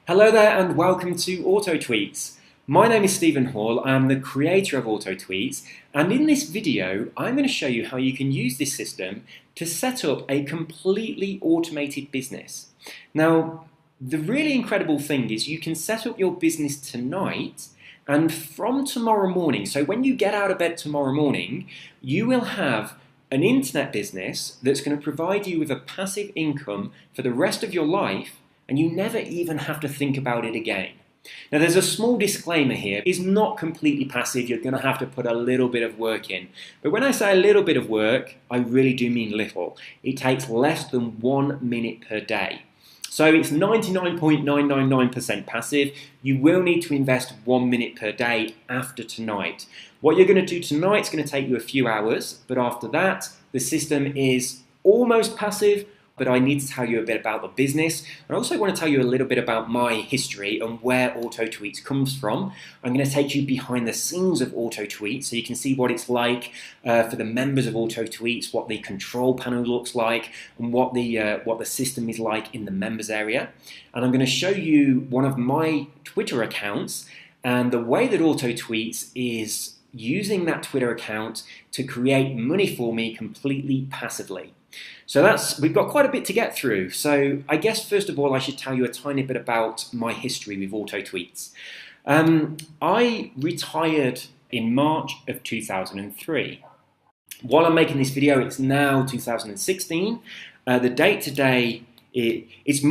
Hello there and welcome to Auto Tweets. My name is Stephen Hall, I'm the creator of Auto Tweets, and in this video I'm going to show you how you can use this system to set up a completely automated business. Now, the really incredible thing is you can set up your business tonight, and from tomorrow morning, so when you get out of bed tomorrow morning, you will have an internet business that's going to provide you with a passive income for the rest of your life, and you never even have to think about it again. Now there's a small disclaimer here. It's not completely passive, you're going to have to put a little bit of work in. But when I say a little bit of work, I really do mean little. It takes less than 1 minute per day. So it's 99.999% passive. You will need to invest 1 minute per day after tonight. What you're going to do tonight is going to take you a few hours, but after that, the system is almost passive. But I need to tell you a bit about the business. I also want to tell you a little bit about my history and where Auto Tweets comes from. I'm going to take you behind the scenes of Auto Tweets so you can see what it's like for the members of Auto Tweets, what the control panel looks like, and what the system is like in the members area. And I'm going to show you one of my Twitter accounts and the way that Auto Tweets is using that Twitter account to create money for me completely passively. So we've got quite a bit to get through. So I guess first of all I should tell you a tiny bit about my history with Auto Tweets. I retired in March of 2003. While I'm making this video, it's now 2016. The date today, it's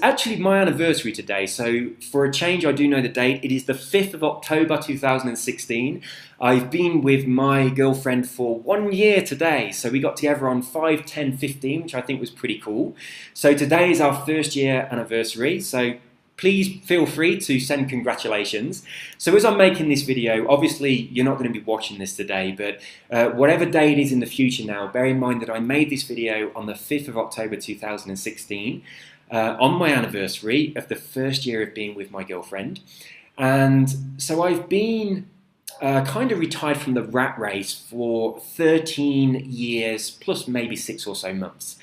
actually my anniversary today, so for a change I do know the date. It is the 5th of October 2016. I've been with my girlfriend for 1 year today, so we got together on 5/10/15, which I think was pretty cool. So today is our first year anniversary, so please feel free to send congratulations. So as I'm making this video, obviously you're not going to be watching this today, but whatever day it is in the future now, bear in mind that I made this video on the 5th of October 2016, on my anniversary of the first year of being with my girlfriend. And so I've been kind of retired from the rat race for 13 years, plus maybe 6 or so months.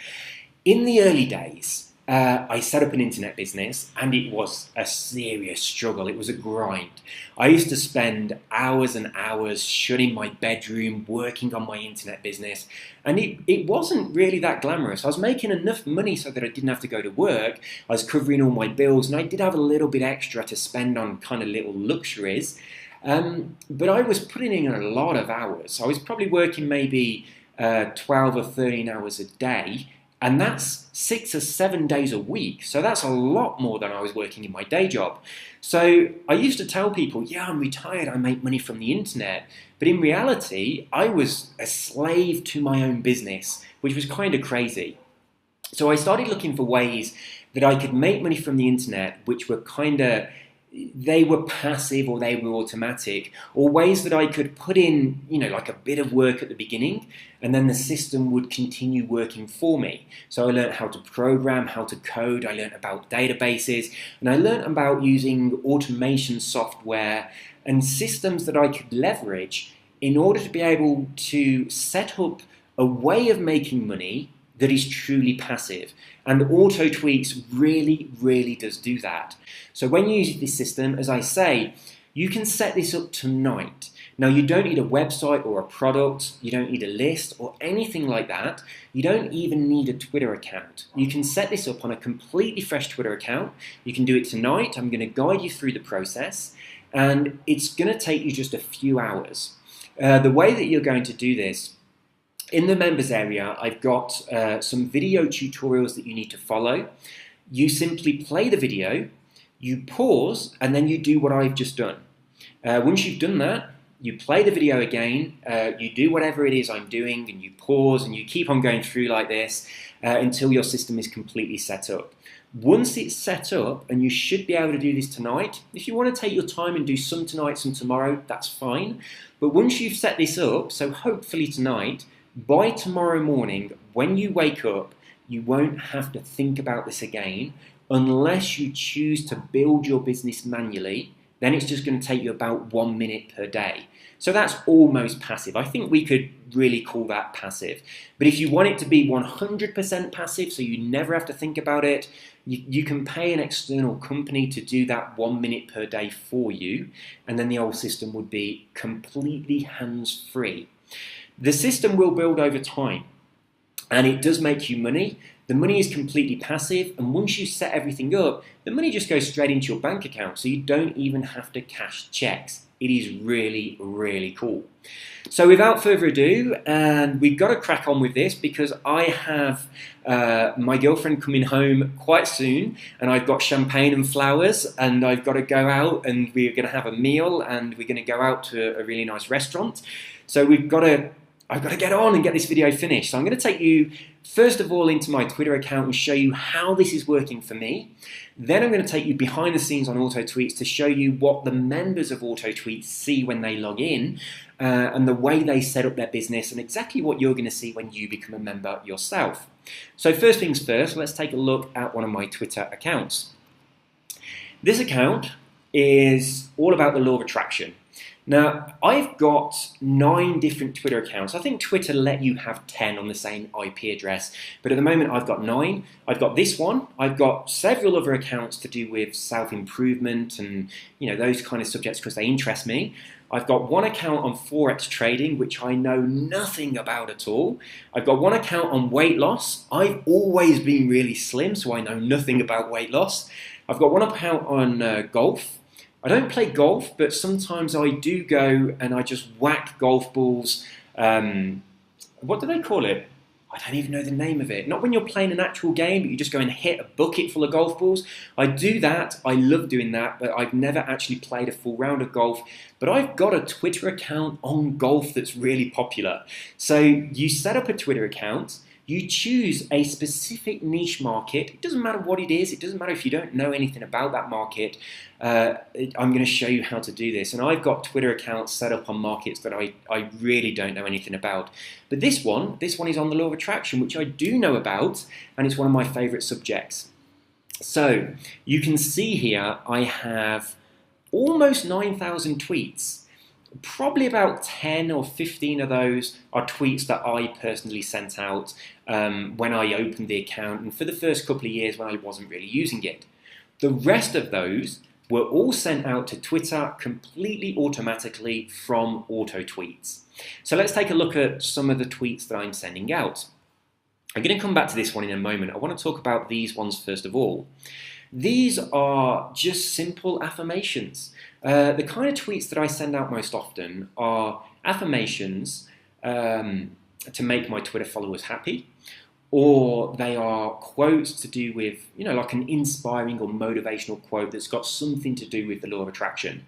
In the early days, I set up an internet business and it was a serious struggle. It was a grind. I used to spend hours and hours shut in my bedroom working on my internet business, and it wasn't really that glamorous. I was making enough money so that I didn't have to go to work. I was covering all my bills, and I did have a little bit extra to spend on kind of little luxuries, but I was putting in a lot of hours. I was probably working maybe 12 or 13 hours a day, and that's 6 or 7 days a week. So that's a lot more than I was working in my day job. So I used to tell people, yeah, I'm retired, I make money from the internet. But in reality, I was a slave to my own business, which was kind of crazy. So I started looking for ways that I could make money from the internet, which were they were passive or they were automatic, or ways that I could put in, like a bit of work at the beginning, and then the system would continue working for me. So I learned how to program, how to code, I learned about databases, and I learned about using automation software and systems that I could leverage in order to be able to set up a way of making money that is truly passive. And Auto Tweets really, really does do that. So when you use this system, as I say, you can set this up tonight. Now you don't need a website or a product, you don't need a list or anything like that. You don't even need a Twitter account. You can set this up on a completely fresh Twitter account. You can do it tonight. I'm going to guide you through the process, and it's going to take you just a few hours. The way that you're going to do this, in the members area, I've got some video tutorials that you need to follow. You simply play the video, you pause, and then you do what I've just done. Once you've done that, you play the video again, you do whatever it is I'm doing, and you pause, and you keep on going through like this until your system is completely set up. Once it's set up, and you should be able to do this tonight, if you want to take your time and do some tonight, some tomorrow, that's fine. But once you've set this up, so hopefully tonight, by tomorrow morning, when you wake up, you won't have to think about this again unless you choose to build your business manually then it's just going to take you about 1 minute per day. So that's almost passive. I think we could really call that passive. But if you want it to be 100% passive, so you never have to think about it, you can pay an external company to do that 1 minute per day for you, and then the whole system would be completely hands-free. The system will build over time, and it does make you money. The money is completely passive, and once you set everything up, the money just goes straight into your bank account, so you don't even have to cash checks. It is really, really cool. So without further ado, and we've got to crack on with this because I have my girlfriend coming home quite soon, and I've got champagne and flowers, and I've got to go out, and we're going to have a meal, and we're going to go out to a really nice restaurant. So I've got to get on and get this video finished. So I'm going to take you first of all into my Twitter account and show you how this is working for me. Then I'm going to take you behind the scenes on AutoTweets to show you what the members of AutoTweets see when they log in, and the way they set up their business, and exactly what you're going to see when you become a member yourself. So first things first, let's take a look at one of my Twitter accounts. This account is all about the law of attraction. Now, I've got 9 different Twitter accounts. I think Twitter let you have 10 on the same IP address, but at the moment I've got 9. I've got this one. I've got several other accounts to do with self-improvement and those kind of subjects because they interest me. I've got one account on Forex trading, which I know nothing about at all. I've got one account on weight loss. I've always been really slim, so I know nothing about weight loss. I've got one account on golf. I don't play golf, but sometimes I do go and I just whack golf balls. What do they call it? I don't even know the name of it. Not when you're playing an actual game, but you just go and hit a bucket full of golf balls. I do that. I love doing that, but I've never actually played a full round of golf. But I've got a Twitter account on golf that's really popular. So you set up a Twitter account. You choose a specific niche market. It doesn't matter what it is. It doesn't matter if you don't know anything about that market. I'm going to show you how to do this. And I've got Twitter accounts set up on markets that I really don't know anything about. But this one is on the law of attraction, which I do know about, and it's one of my favorite subjects. So you can see here I have almost 9,000 tweets. Probably about 10 or 15 of those are tweets that I personally sent out when I opened the account and for the first couple of years when I wasn't really using it. The rest of those were all sent out to Twitter completely automatically from AutoTweets. So let's take a look at some of the tweets that I'm sending out. I'm going to come back to this one in a moment. I want to talk about these ones first of all. These are just simple affirmations. The kind of tweets that I send out most often are affirmations to make my Twitter followers happy, or they are quotes to do with, like an inspiring or motivational quote that's got something to do with the law of attraction.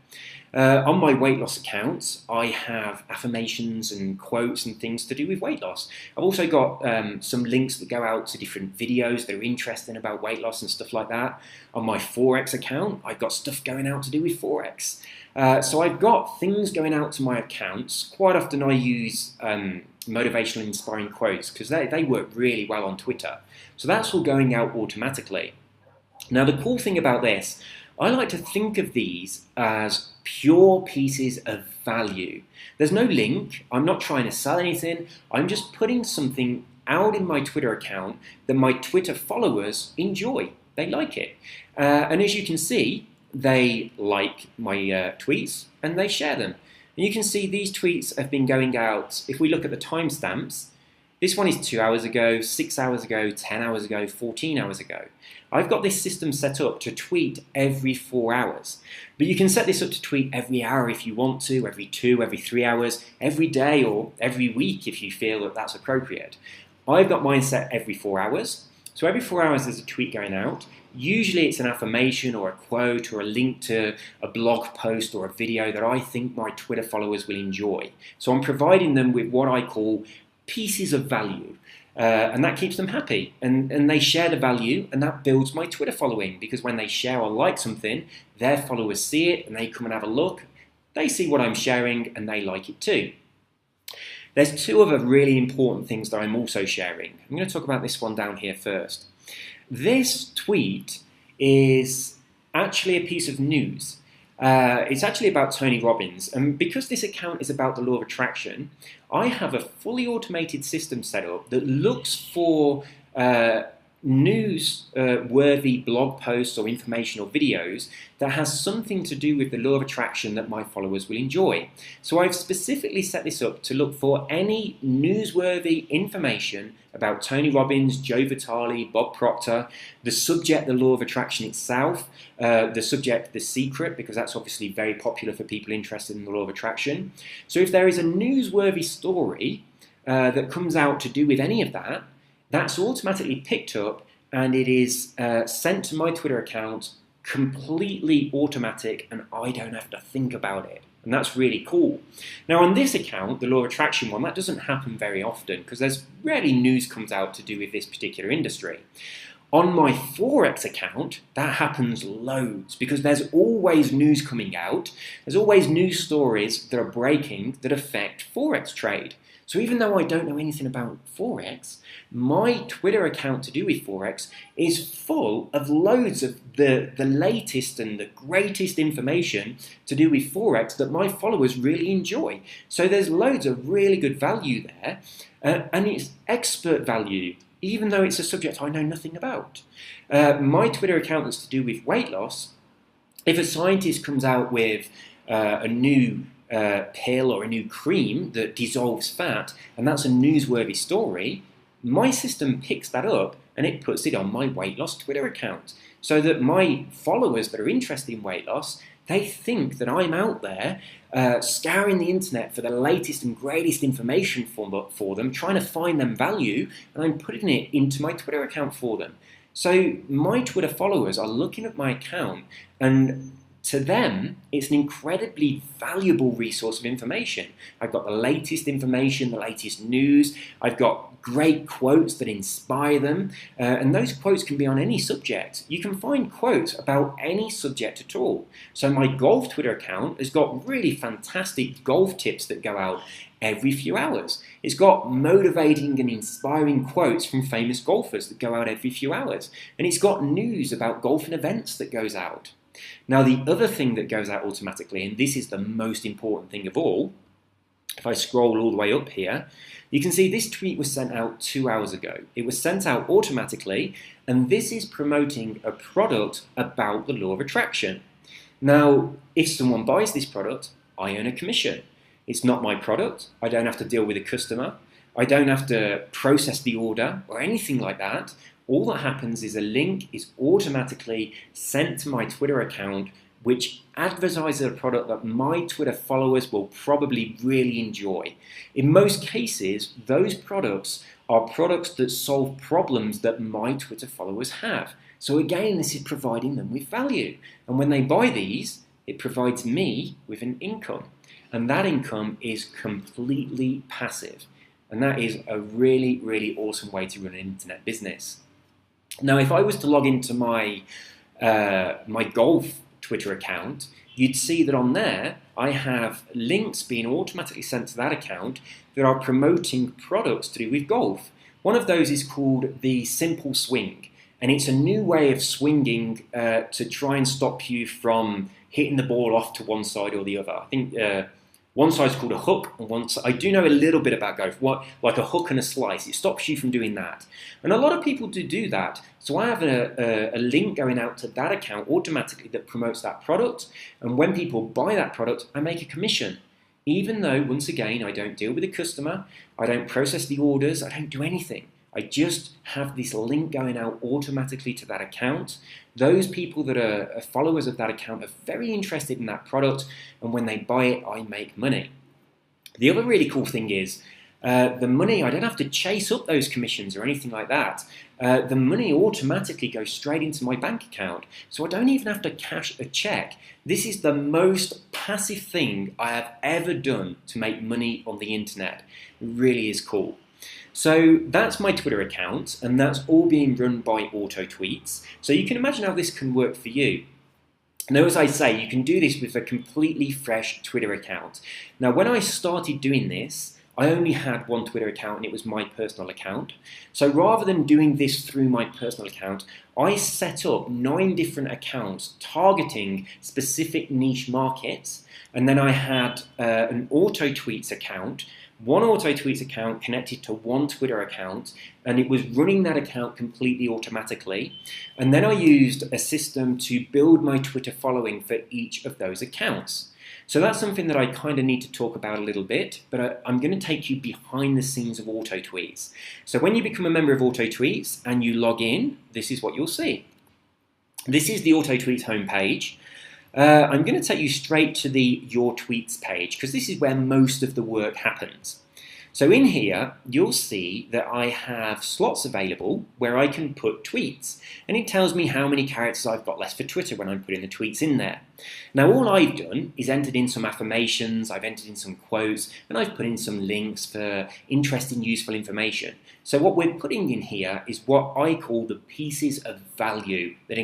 On my weight loss account, I have affirmations and quotes and things to do with weight loss. I've also got some links that go out to different videos that are interesting about weight loss and stuff like that. On my Forex account, I've got stuff going out to do with Forex. So I've got things going out to my accounts. Quite often I use motivational inspiring quotes because they work really well on Twitter. So that's all going out automatically. Now the cool thing about this, I like to think of these as pure pieces of value. There's no link. I'm not trying to sell anything. I'm just putting something out in my Twitter account that my Twitter followers enjoy. They like it. And as you can see, they like my tweets and they share them. And you can see these tweets have been going out. If we look at the timestamps, this one is 2 hours ago, 6 hours ago, 10 hours ago, 14 hours ago. I've got this system set up to tweet every 4 hours. But you can set this up to tweet every hour if you want to, every 2, every 3 hours, every day or every week if you feel that that's appropriate. I've got mine set every 4 hours. So every 4 hours there's a tweet going out. Usually it's an affirmation or a quote or a link to a blog post or a video that I think my Twitter followers will enjoy. So I'm providing them with what I call pieces of value. And that keeps them happy. And they share the value, and that builds my Twitter following, because when they share or like something, their followers see it and they come and have a look. They see what I'm sharing and they like it too. There's 2 other really important things that I'm also sharing. I'm going to talk about this one down here first. This tweet is actually a piece of news. It's actually about Tony Robbins, and because this account is about the law of attraction, I have a fully automated system set up that looks for news-worthy blog posts or informational videos that has something to do with the law of attraction that my followers will enjoy. So I've specifically set this up to look for any newsworthy information about Tony Robbins, Joe Vitale, Bob Proctor, the subject, the law of attraction itself, the subject, the secret, because that's obviously very popular for people interested in the law of attraction. So if there is a newsworthy story that comes out to do with any of that, that's automatically picked up and it is sent to my Twitter account, completely automatic, and I don't have to think about it. And that's really cool. Now on this account, the law of attraction one, that doesn't happen very often because there's rarely news comes out to do with this particular industry. On my Forex account, that happens loads because there's always news coming out. There's always news stories that are breaking that affect Forex trade. So even though I don't know anything about Forex, my Twitter account to do with Forex is full of loads of the latest and the greatest information to do with Forex that my followers really enjoy. So there's loads of really good value there, and it's expert value, even though it's a subject I know nothing about. My Twitter account that's to do with weight loss, if a scientist comes out with a new pill or a new cream that dissolves fat, and that's a newsworthy story, my system picks that up and it puts it on my weight loss Twitter account, so that my followers that are interested in weight loss, they think that I'm out there scouring the internet for the latest and greatest information for them, trying to find them value, and I'm putting it into my Twitter account for them. So my Twitter followers are looking at my account, and to them, it's an incredibly valuable resource of information. I've got the latest information, the latest news. I've got great quotes that inspire them. And those quotes can be on any subject. You can find quotes about any subject at all. So my golf Twitter account has got really fantastic golf tips that go out every few hours. It's got motivating and inspiring quotes from famous golfers that go out every few hours. And it's got news about golfing events that goes out. Now, the other thing that goes out automatically, and this is the most important thing of all, if I scroll all the way up here, you can see this tweet was sent out 2 hours ago. It was sent out automatically, and this is promoting a product about the law of attraction. Now, if someone buys this product, I earn a commission. It's not my product. I don't have to deal with a customer. I don't have to process the order or anything like that. All that happens is a link is automatically sent to my Twitter account, which advertises a product that my Twitter followers will probably really enjoy. In most cases, those products are products that solve problems that my Twitter followers have. So again, this is providing them with value. And when they buy these, it provides me with an income. And that income is completely passive. And that is a really, really awesome way to run an internet business. Now, if I was to log into my golf Twitter account, you'd see that on there I have links being automatically sent to that account that are promoting products to do with golf. One of those is called the Simple Swing, and it's a new way of swinging to try and stop you from hitting the ball off to one side or the other. I think one side's called a hook, and I do know a little bit about golf, like a hook and a slice. It stops you from doing that. And a lot of people do that. So I have a link going out to that account automatically that promotes that product. And when people buy that product, I make a commission. Even though, once again, I don't deal with the customer, I don't process the orders, I don't do anything. I just have this link going out automatically to that account. Those people that are followers of that account are very interested in that product, and when they buy it, I make money. The other really cool thing is the money, I don't have to chase up those commissions or anything like that. The money automatically goes straight into my bank account, so I don't even have to cash a check. This is the most passive thing I have ever done to make money on the internet. It really is cool. So that's my Twitter account, and that's all being run by auto tweets. So you can imagine how this can work for you. Now, as I say, you can do this with a completely fresh Twitter account. Now, when I started doing this, I only had one Twitter account and it was my personal account. So rather than doing this through my personal account, I set up 9 different accounts targeting specific niche markets. And then I had an auto tweets account, one auto tweets account connected to one Twitter account, and it was running that account completely automatically. And then I used a system to build my Twitter following for each of those accounts. So that's something that I kind of need to talk about a little bit, but I'm going to take you behind the scenes of auto tweets. So when you become a member of auto tweets and you log in, this is what you'll see. This is the auto tweets homepage. I'm going to take you straight to the Your Tweets page because this is where most of the work happens. So in here, you'll see that I have slots available where I can put tweets, and it tells me how many characters I've got left for Twitter when I'm putting the tweets in there. Now all I've done is entered in some affirmations, I've entered in some quotes, and I've put in some links for interesting, useful information. So what we're putting in here is what I call the pieces of value that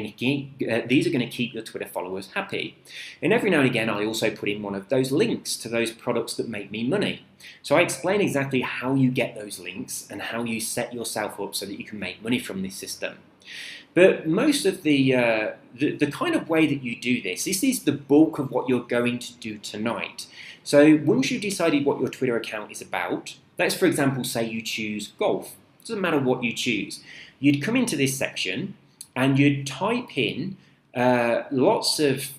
these are going to keep your Twitter followers happy. And every now and again, I also put in one of those links to those products that make me money. So I explain exactly how you get those links and how you set yourself up so that you can make money from this system. But most of the kind of way that you do this is the bulk of what you're going to do tonight. So once you've decided what your Twitter account is about, let's for example say you choose golf. It doesn't matter what you choose. You'd come into this section and you'd type in lots of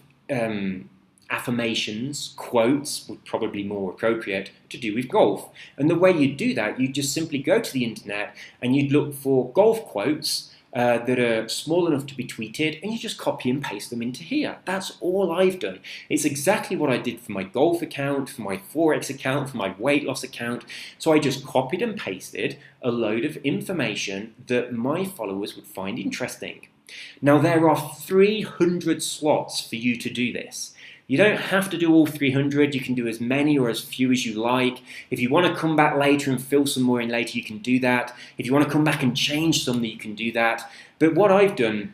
affirmations, quotes would probably be more appropriate to do with golf. And the way you do that, you just simply go to the internet and you'd look for golf quotes that are small enough to be tweeted, and you just copy and paste them into here. That's all I've done. It's exactly what I did for my golf account, for my Forex account, for my weight loss account. So I just copied and pasted a load of information that my followers would find interesting. Now there are 300 slots for you to do this. You don't have to do all 300, you can do as many or as few as you like. If you want to come back later and fill some more in later, you can do that. If you want to come back and change some, you can do that. But what I've done,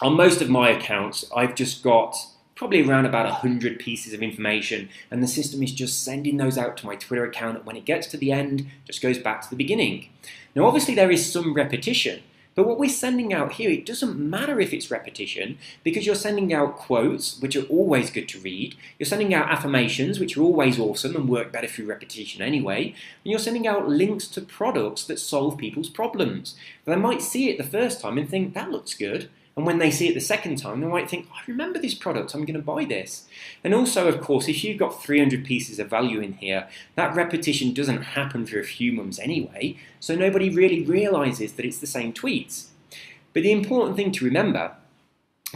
on most of my accounts, I've just got probably around about 100 pieces of information, and the system is just sending those out to my Twitter account, and when it gets to the end, it just goes back to the beginning. Now obviously there is some repetition, but what we're sending out here, it doesn't matter if it's repetition, because you're sending out quotes, which are always good to read. You're sending out affirmations, which are always awesome and work better through repetition anyway. And you're sending out links to products that solve people's problems. They might see it the first time and think, that looks good. And when they see it the second time, they might think, I remember this product, I'm going to buy this. And also, of course, if you've got 300 pieces of value in here, that repetition doesn't happen for a few months anyway, so nobody really realizes that it's the same tweets. But the important thing to remember,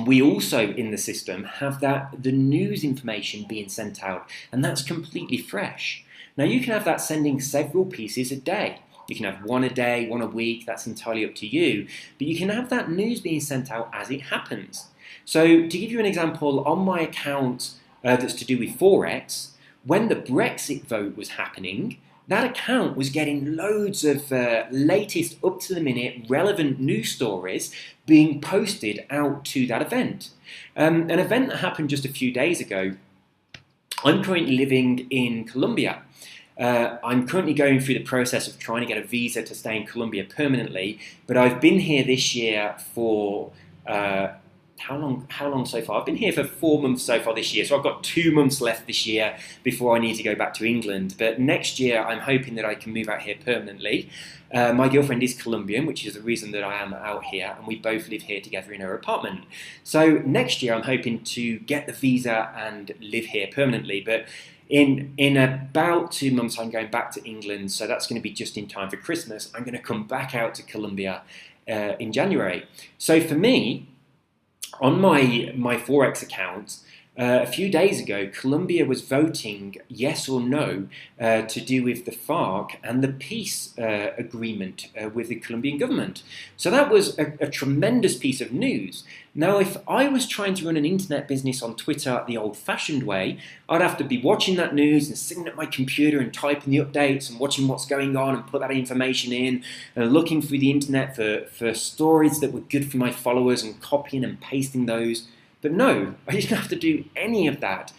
we also in the system have the news information being sent out, and that's completely fresh. Now you can have that sending several pieces a day. You can have one a day, one a week, that's entirely up to you. But you can have that news being sent out as it happens. So to give you an example, on my account that's to do with Forex, when the Brexit vote was happening, that account was getting loads of latest, up-to-the-minute, relevant news stories being posted out to that event. An event that happened just a few days ago. I'm currently living in Colombia. I'm currently going through the process of trying to get a visa to stay in Colombia permanently, but I've been here this year for, how long so far? I've been here for 4 months so far this year, so I've got 2 months left this year before I need to go back to England. But next year, I'm hoping that I can move out here permanently. My girlfriend is Colombian, which is the reason that I am out here, and we both live here together in her apartment. So next year, I'm hoping to get the visa and live here permanently, but in about 2 months, I'm going back to England, so that's going to be just in time for Christmas. I'm going to come back out to Colombia in January. So for me, on my Forex account, a few days ago, Colombia was voting yes or no to do with the FARC and the peace agreement with the Colombian government. So that was a tremendous piece of news. Now, if I was trying to run an internet business on Twitter the old-fashioned way, I'd have to be watching that news and sitting at my computer and typing the updates and watching what's going on and put that information in and looking through the internet for stories that were good for my followers and copying and pasting those. But no, I didn't have to do any of that.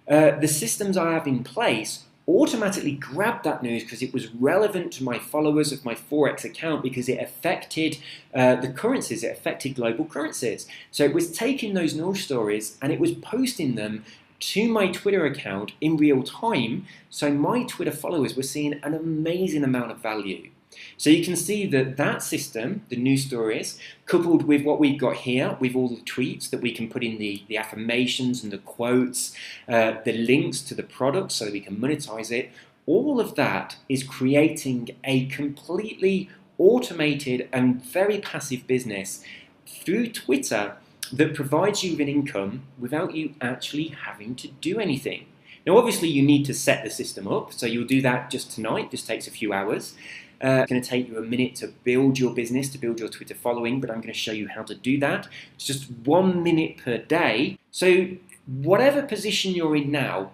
The systems I have in place automatically grabbed that news because it was relevant to my followers of my Forex account because it affected the currencies, it affected global currencies. So it was taking those news stories and it was posting them to my Twitter account in real time, so my Twitter followers were seeing an amazing amount of value. So you can see that that system, the news stories, coupled with what we've got here, with all the tweets that we can put in the affirmations and the quotes, the links to the product so that we can monetize it, all of that is creating a completely automated and very passive business through Twitter that provides you with an income without you actually having to do anything. Now, obviously, you need to set the system up, so you'll do that just tonight. Just takes a few hours. It's going to take you a minute to build your business, to build your Twitter following, but I'm going to show you how to do that. It's just 1 minute per day. So whatever position you're in now,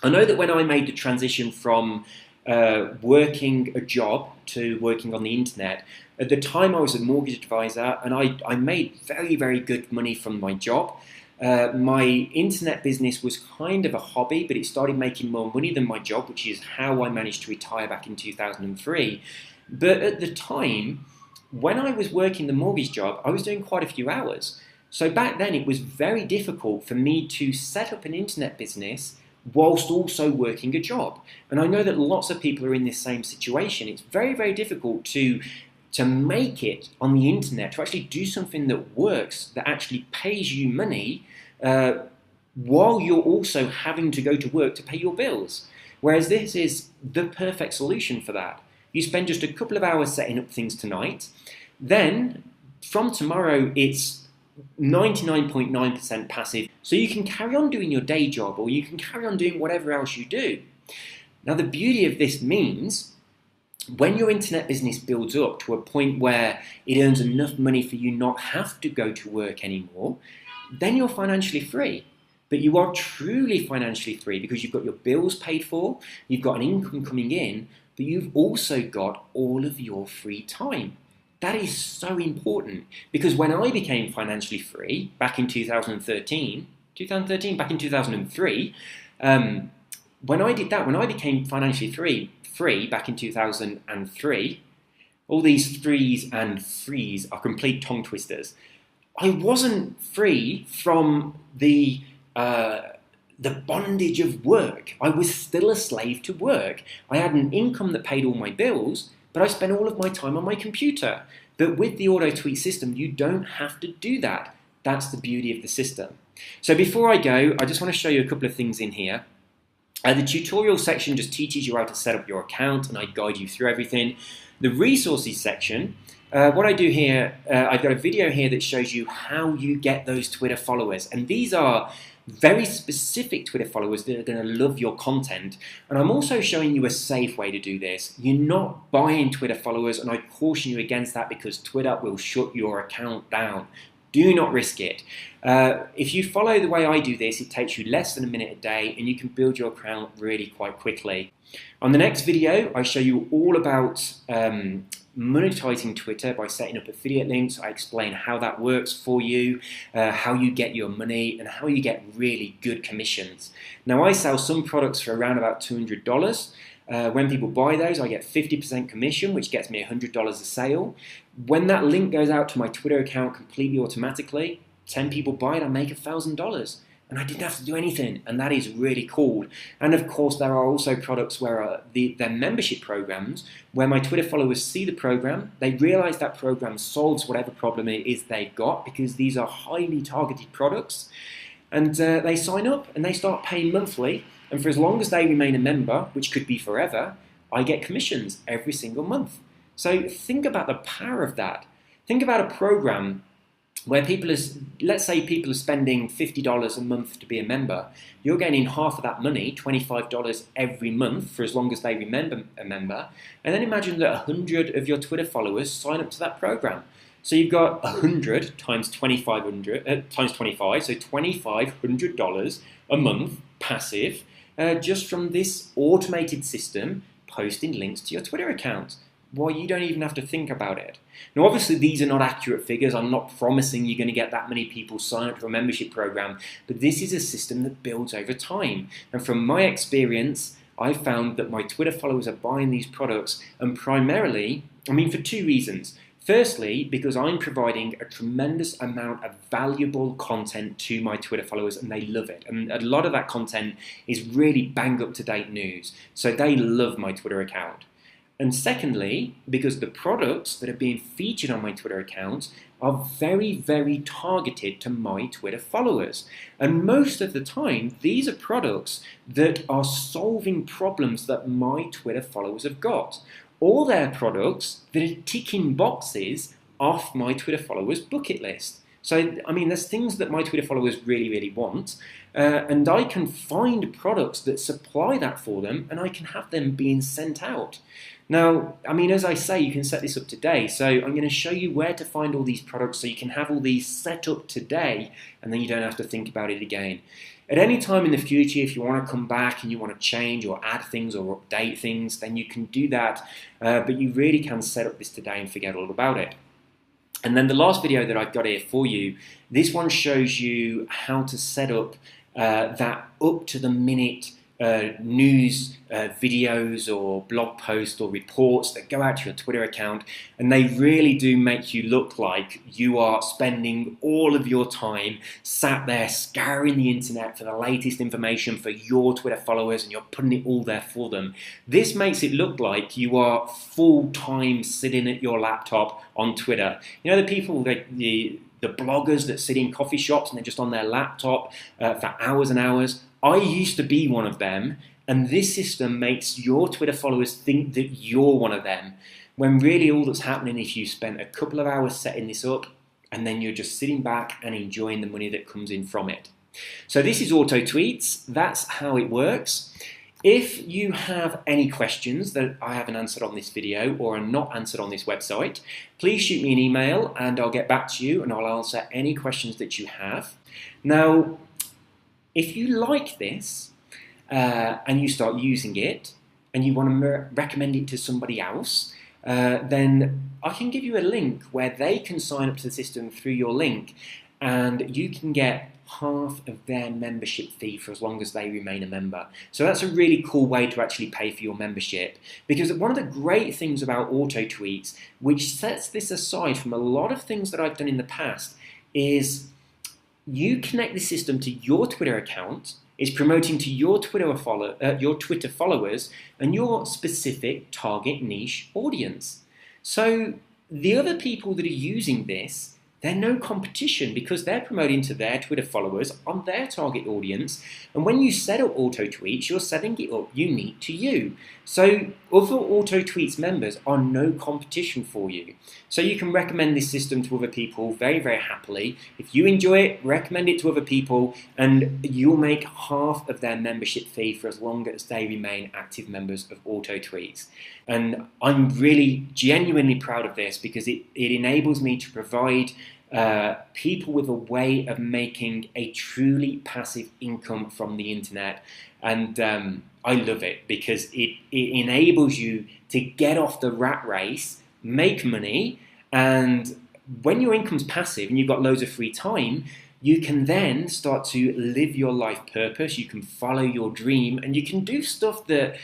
I know that when I made the transition from working a job to working on the internet, at the time I was a mortgage advisor and I made very, very good money from my job. My internet business was kind of a hobby, but it started making more money than my job, which is how I managed to retire back in 2003. But at the time, when I was working the mortgage job, I was doing quite a few hours. So back then it was very difficult for me to set up an internet business whilst also working a job. And I know that lots of people are in this same situation. It's very, very difficult to make it on the internet, to actually do something that works, that actually pays you money, while you're also having to go to work to pay your bills. Whereas this is the perfect solution for that. You spend just a couple of hours setting up things tonight, then from tomorrow it's 99.9% passive, so you can carry on doing your day job or you can carry on doing whatever else you do. Now the beauty of this means when your internet business builds up to a point where it earns enough money for you not have to go to work anymore, then you're financially free. But you are truly financially free because you've got your bills paid for, you've got an income coming in, but you've also got all of your free time. That is so important because when I became financially free back in 2003, when I did that, when I became financially free back in 2003, all these threes and threes are complete tongue twisters. I wasn't free from the bondage of work. I was still a slave to work. I had an income that paid all my bills, but I spent all of my time on my computer. But with the auto tweet system, you don't have to do that. That's the beauty of the system. So before I go, I just want to show you a couple of things in here. The tutorial section just teaches you how to set up your account and I guide you through everything. The resources section, what I do here, I've got a video here that shows you how you get those Twitter followers. And these are very specific Twitter followers that are going to love your content. And I'm also showing you a safe way to do this. You're not buying Twitter followers, and I caution you against that because Twitter will shut your account down. Do not risk it. If you follow the way I do this, it takes you less than a minute a day and you can build your account really quite quickly. On the next video, I show you all about monetizing Twitter by setting up affiliate links. I explain how that works for you, how you get your money, and how you get really good commissions. Now, I sell some products for around about $200. When people buy those, I get 50% commission, which gets me $100 a sale. When that link goes out to my Twitter account completely automatically, 10 people buy it, I make $1,000. And I didn't have to do anything, and that is really cool. And of course, there are also products where they're membership programs, where my Twitter followers see the program, they realize that program solves whatever problem it is they've got, because these are highly targeted products, and they sign up and they start paying monthly. And for as long as they remain a member, which could be forever, I get commissions every single month. So think about the power of that. Think about a program where let's say people are spending $50 a month to be a member. You're getting half of that money, $25 every month, for as long as they remain a member. And then imagine that 100 of your Twitter followers sign up to that program. So you've got 100 times 2,500 times 25, so $2,500 a month passive, just from this automated system posting links to your Twitter account. Well, you don't even have to think about it. Now, obviously, these are not accurate figures. I'm not promising you're going to get that many people sign up to a membership program, but this is a system that builds over time. And from my experience, I found that my Twitter followers are buying these products, and primarily, for 2 reasons. Firstly, because I'm providing a tremendous amount of valuable content to my Twitter followers and they love it. And a lot of that content is really bang up to date news. So they love my Twitter account. And secondly, because the products that are being featured on my Twitter account are very, very targeted to my Twitter followers. And most of the time, these are products that are solving problems that my Twitter followers have got. All their products that are ticking boxes off my Twitter followers' bucket list. So, there's things that my Twitter followers really, really want, and I can find products that supply that for them, and I can have them being sent out. Now, as I say, you can set this up today, so I'm going to show you where to find all these products so you can have all these set up today, and then you don't have to think about it again. At any time in the future, if you want to come back and you want to change or add things or update things, then you can do that, but you really can set up this today and forget all about it. And then the last video that I've got here for you, this one shows you how to set up that up-to-the-minute news videos or blog posts or reports that go out to your Twitter account, and they really do make you look like you are spending all of your time sat there scouring the internet for the latest information for your Twitter followers, and you're putting it all there for them. This makes it look like you are full-time sitting at your laptop on Twitter. You know, the people that the bloggers that sit in coffee shops and they're just on their laptop for hours and hours. I used to be one of them, and this system makes your Twitter followers think that you're one of them, when really all that's happening is you spent a couple of hours setting this up, and then you're just sitting back and enjoying the money that comes in from it. So this is Auto Tweets. That's how it works. If you have any questions that I haven't answered on this video or are not answered on this website, please shoot me an email and I'll get back to you and I'll answer any questions that you have. Now, if you like this and you start using it and you want to recommend it to somebody else, then I can give you a link where they can sign up to the system through your link, and you can get half of their membership fee for as long as they remain a member. So that's a really cool way to actually pay for your membership, because one of the great things about Auto Tweets, which sets this aside from a lot of things that I've done in the past, is you connect the system to your Twitter account, it's promoting to your Twitter followers and your specific target niche audience. So the other people that are using this, they're no competition because they're promoting to their Twitter followers on their target audience. And when you set up Auto Tweets, you're setting it up unique to you. So other Auto Tweets members are no competition for you. So you can recommend this system to other people very, very happily. If you enjoy it, recommend it to other people, and you'll make half of their membership fee for as long as they remain active members of Auto Tweets. And I'm really genuinely proud of this because it enables me to provide people with a way of making a truly passive income from the internet. And I love it because it enables you to get off the rat race, make money, and when your income's passive and you've got loads of free time, you can then start to live your life purpose, you can follow your dream, and you can do stuff that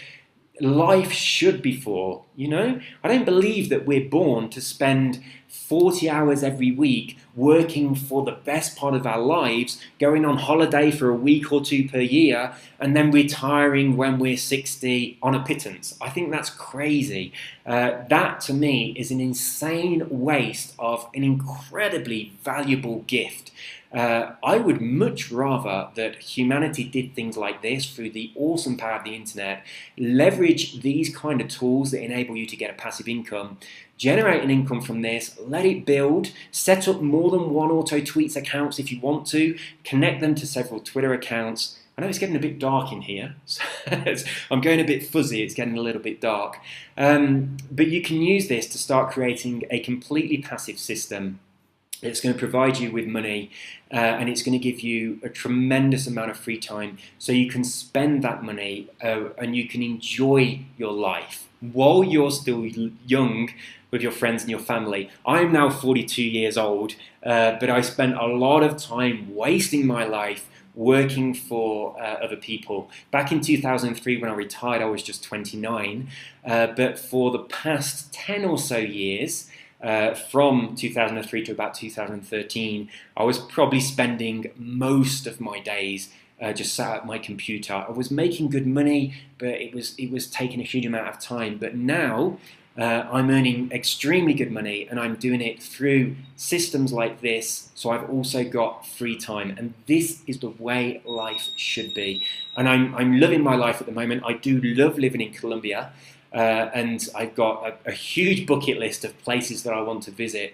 life should be for, you know? I don't believe that we're born to spend 40 hours every week working for the best part of our lives, going on holiday for a week or two per year, and then retiring when we're 60 on a pittance. I think that's crazy. That, to me, is an insane waste of an incredibly valuable gift. I would much rather that humanity did things like this through the awesome power of the internet, leverage these kind of tools that enable you to get a passive income, generate an income from this, let it build, set up more than one Auto Tweets accounts if you want to, connect them to several Twitter accounts. I know it's getting a bit dark in here, so I'm going a bit fuzzy, it's getting a little bit dark. But you can use this to start creating a completely passive system. It's going to provide you with money and it's going to give you a tremendous amount of free time so you can spend that money and you can enjoy your life while you're still young with your friends and your family. I'm now 42 years old, but I spent a lot of time wasting my life working for other people. Back in 2003 when I retired, I was just 29, but for the past 10 or so years, from 2003 to about 2013, I was probably spending most of my days just sat at my computer. I was making good money, but it was taking a huge amount of time. But now I'm earning extremely good money, and I'm doing it through systems like this. So I've also got free time, and this is the way life should be. And I'm loving my life at the moment. I do love living in Colombia. And I've got a huge bucket list of places that I want to visit.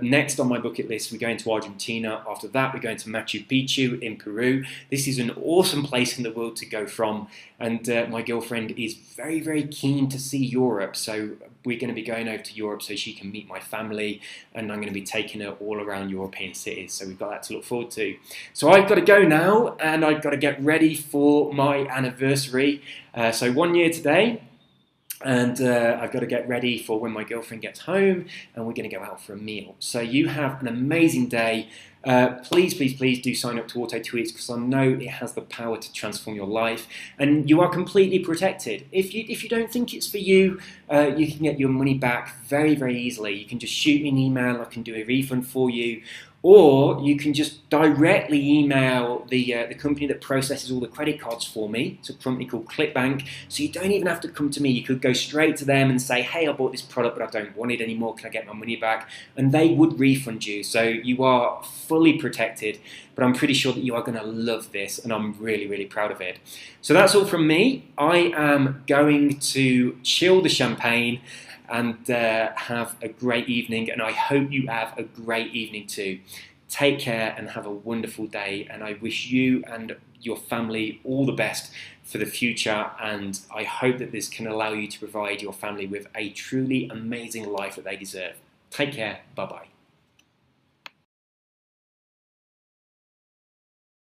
Next on my bucket list, we're going to Argentina. After that, we're going to Machu Picchu in Peru. This is an awesome place in the world to go from. And my girlfriend is very, very keen to see Europe. So we're going to be going over to Europe so she can meet my family. And I'm going to be taking her all around European cities. So we've got that to look forward to. So I've got to go now, and I've got to get ready for my anniversary. So 1 year today. And I've got to get ready for when my girlfriend gets home, and we're going to go out for a meal. So you have an amazing day. Please, please, please do sign up to Auto Tweets, because I know it has the power to transform your life, and you are completely protected. If you don't think it's for you, you can get your money back very, very easily. You can just shoot me an email. I can do a refund for you. Or you can just directly email the company that processes all the credit cards for me. It's a company called ClickBank. So you don't even have to come to me. You could go straight to them and say, hey, I bought this product, but I don't want it anymore. Can I get my money back? And they would refund you. So you are fully protected. But I'm pretty sure that you are going to love this, and I'm really, really proud of it. So that's all from me. I am going to chill the champagne and have a great evening, and I hope you have a great evening too. Take care and have a wonderful day, and I wish you and your family all the best for the future, and I hope that this can allow you to provide your family with a truly amazing life that they deserve. Take care, bye-bye.